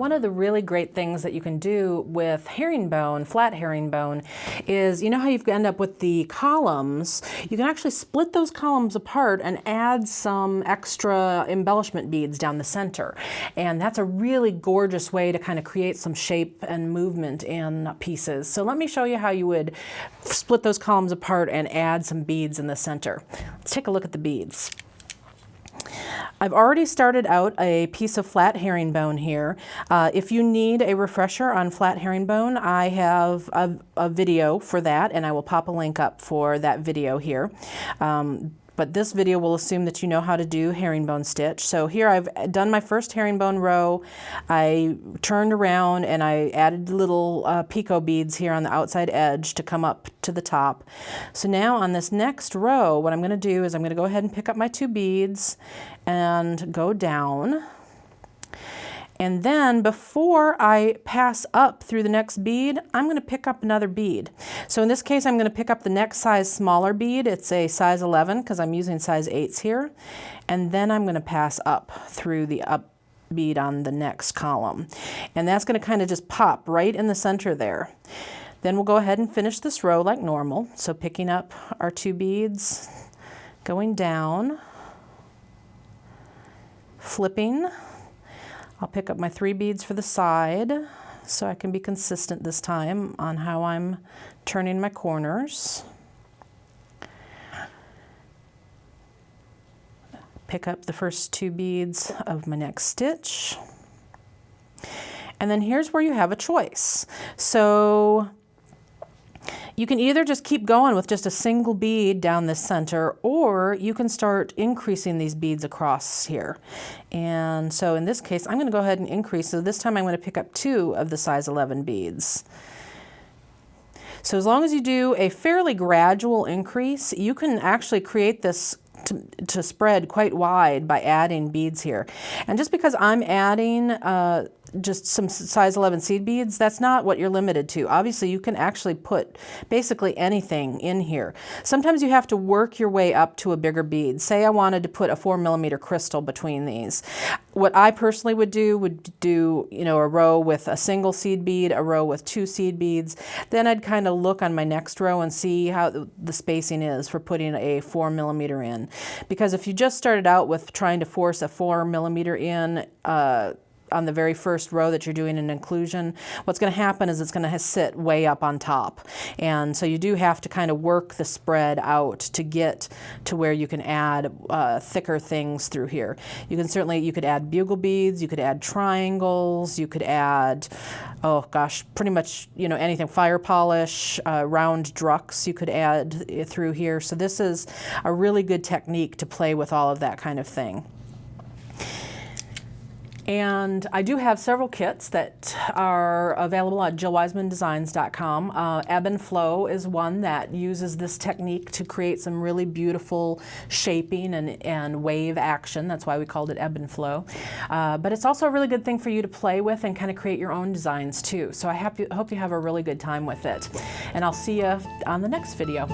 One of the really great things that you can do with herringbone, flat herringbone, is, you know how you end up with the columns? You can actually split those columns apart and add some extra embellishment beads down the center. And that's a really gorgeous way to kind of create some shape and movement in pieces. So let me show you how you would split those columns apart and add some beads in the center. Let's take a look at the beads. I've already started out a piece of flat herringbone here. If you need a refresher on flat herringbone, I have a video for that, and I will pop a link up for that video here. But this video will assume that you know how to do herringbone stitch. So here I've done my first herringbone row. I turned around and I added little picot beads here on the outside edge to come up to the top. So now on this next row, what I'm going to do is I'm going to go ahead and pick up my 2 beads and go down. And then before I pass up through the next bead, I'm going to pick up another bead. So in this case, I'm going to pick up the next size smaller bead. It's a size 11 because I'm using size 8s here. And then I'm going to pass up through the up bead on the next column. And that's going to kind of just pop right in the center there. Then we'll go ahead and finish this row like normal. So picking up our 2 beads, going down, flipping. I'll pick up my 3 beads for the side so I can be consistent this time on how I'm turning my corners. Pick up the first 2 beads of my next stitch. And then here's where you have a choice. So you can either just keep going with just a single bead down this center, or you can start increasing these beads across here. And so in this case, I'm going to go ahead and increase. So this time I'm going to pick up 2 of the size 11 beads. So as long as you do a fairly gradual increase, you can actually create this to spread quite wide by adding beads here. And just because I'm adding just some size 11 seed beads, that's not what you're limited to. Obviously, you can actually put basically anything in here. Sometimes you have to work your way up to a bigger bead. Say I wanted to put a 4mm crystal between these. What I personally would do, you know, a row with a single seed bead, a row with 2 seed beads. Then I'd kind of look on my next row and see how the spacing is for putting a 4mm in. Because if you just started out with trying to force a 4mm in, on the very first row that you're doing an inclusion, what's going to happen is it's going to sit way up on top. And so you do have to kind of work the spread out to get to where you can add thicker things through here. You could add bugle beads, you could add triangles, you could add, oh gosh, pretty much, you know, anything, fire polish, round drucks you could add through here. So this is a really good technique to play with all of that kind of thing. And I do have several kits that are available at jillwisemandesigns.com. Ebb and Flow is one that uses this technique to create some really beautiful shaping and wave action. That's why we called it Ebb and Flow. But it's also a really good thing for you to play with and kind of create your own designs too. So I hope you have a really good time with it. And I'll see you on the next video.